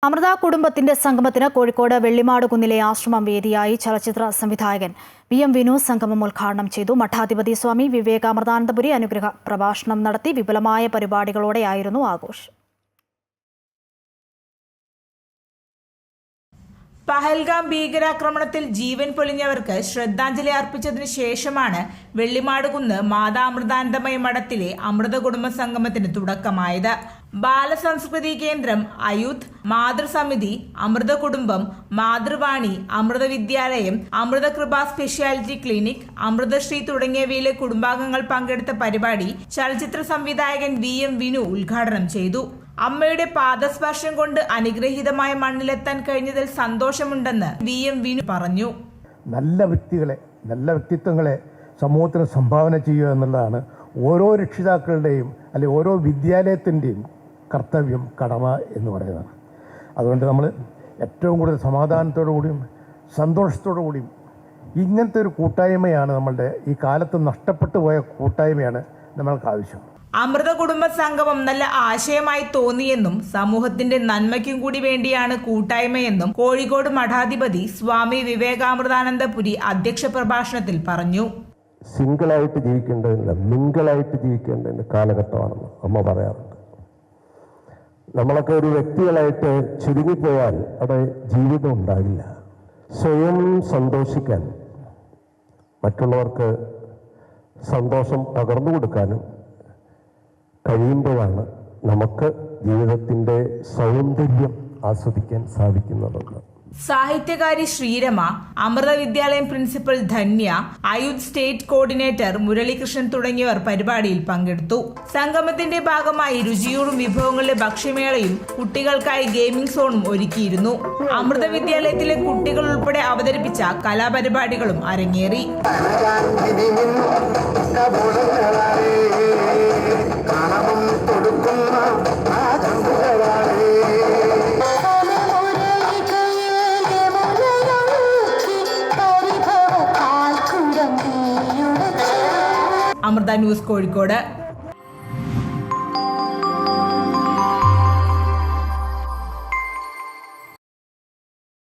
അമൃത കുടുംബത്തിന്റെ സംഗമത്തിന് കോഴിക്കോട് വെള്ളിമാട് കുന്നിലെ ആശ്രമം വേദിയായി ചലച്ചിത്ര സംവിധായകൻ VM വിനു സംഗമം ഉദ്ഘാടനം ചെയ്തു. മഠാധിപതി സ്വാമി വിവേകാമൃതാനന്ദപുരി അനുഗ്രഹ പ്രഭാഷണം നടത്തി. വിപുലമായ പരിപാടികളോടെയായിരുന്നു ആഘോഷം. പഹൽഗാം ഭീകരാക്രമണത്തിൽ ജീവൻ പൊലിഞ്ഞവർക്ക് ശ്രദ്ധാഞ്ജലി അർപ്പിച്ചതിനു ശേഷമാണ് വെള്ളിമാട് കുന്ന് മാതാ അമൃതാനന്ദമയ മഠത്തിലെ അമൃത കുടുംബ സംഗമത്തിന് തുടക്കമായത്. ബാലസംസ്കൃതി കേന്ദ്രം, അയൂത്ത്, മാതൃസമിതി, അമൃത കുടുംബം, മാതൃവാണി, അമൃത വിദ്യാലയം, അമൃത കൃപ സ്പെഷ്യാലിറ്റി ക്ലിനിക്, അമൃതശ്രീ തുടങ്ങിയവയിലെ കുടുംബാംഗങ്ങൾ പങ്കെടുത്ത പരിപാടി ചലച്ചിത്ര സംവിധായകൻ VM വിനു ഉദ്ഘാടനം ചെയ്തു. അമ്മയുടെ പാദസ്പർശം കൊണ്ട് അനുഗ്രഹീതമായ മണ്ണിലെത്താൻ കഴിഞ്ഞതിൽ സന്തോഷമുണ്ടെന്ന് VM വിനു പറഞ്ഞു. നല്ല വ്യക്തിത്വങ്ങളെ സമൂഹത്തിന് സംഭാവന ചെയ്യുക എന്നുള്ളതാണ് ഓരോ രക്ഷിതാക്കളുടെയും അല്ലെങ്കിൽ ഓരോ വിദ്യാലയത്തിൻ്റെയും കർത്തവ്യം, കടമ എന്ന് പറയുന്നത്. അതുകൊണ്ട് നമ്മൾ ഏറ്റവും കൂടുതൽ സമാധാനത്തോടു കൂടിയും സന്തോഷത്തോടു കൂടിയും ഇങ്ങനത്തെ ഒരു കൂട്ടായ്മയാണ് നമ്മളുടെ ഈ കാലത്ത് നഷ്ടപ്പെട്ടു പോയ കൂട്ടായ്മയാണ് നമ്മൾക്ക് ആവശ്യം. അമൃത കുടുംബ സംഗമം നല്ല ആശയമായി തോന്നിയെന്നും സമൂഹത്തിന്റെ നന്മയ്ക്കും കൂടി വേണ്ടിയാണ് കൂട്ടായ്മയെന്നും കോഴിക്കോട് മഠാധിപതി സ്വാമി വിവേകാമൃതാനന്ദപുരി അധ്യക്ഷ പ്രഭാഷണത്തിൽ പറഞ്ഞു. സിംഗിളായിട്ട് ജീവിക്കേണ്ടതില്ല, മിംഗിളായിട്ട് ജീവിക്കേണ്ടതിൻ്റെ കാലഘട്ടമാണെന്ന് അമ്മ പറയാറുണ്ട്. നമ്മളൊക്കെ ഒരു വ്യക്തികളായിട്ട് ചുരുങ്ങിപ്പോയാൽ അവിടെ ജീവിതം ഉണ്ടാകില്ല. സ്വയം സന്തോഷിക്കാൻ, മറ്റുള്ളവർക്ക് സന്തോഷം പകർന്നു കൊടുക്കാനും കഴിയുമ്പോഴാണ് നമുക്ക് ജീവിതത്തിൻ്റെ സൗന്ദര്യം ആസ്വദിക്കാൻ സാധിക്കുന്നതെന്ന്. സാഹിത്യകാരി ശ്രീരമ, അമൃത വിദ്യാലയം പ്രിൻസിപ്പൽ ധന്യ, അയൂത്ത് സ്റ്റേറ്റ് കോർഡിനേറ്റർ മുരളീകൃഷ്ണൻ തുടങ്ങിയവർ പരിപാടിയിൽ പങ്കെടുത്തു. സംഗമത്തിന്റെ ഭാഗമായി രുചിയൂറും വിഭവങ്ങളുടെ ഭക്ഷ്യമേളയും കുട്ടികൾക്കായി ഗെയിമിംഗ് സോണും ഒരുക്കിയിരുന്നു. അമൃത വിദ്യാലയത്തിലെ കുട്ടികൾ ഉൾപ്പെടെ അവതരിപ്പിച്ച കലാപരിപാടികളും അരങ്ങേറി. അമൃത ന്യൂസ് കോഴിക്കോട്.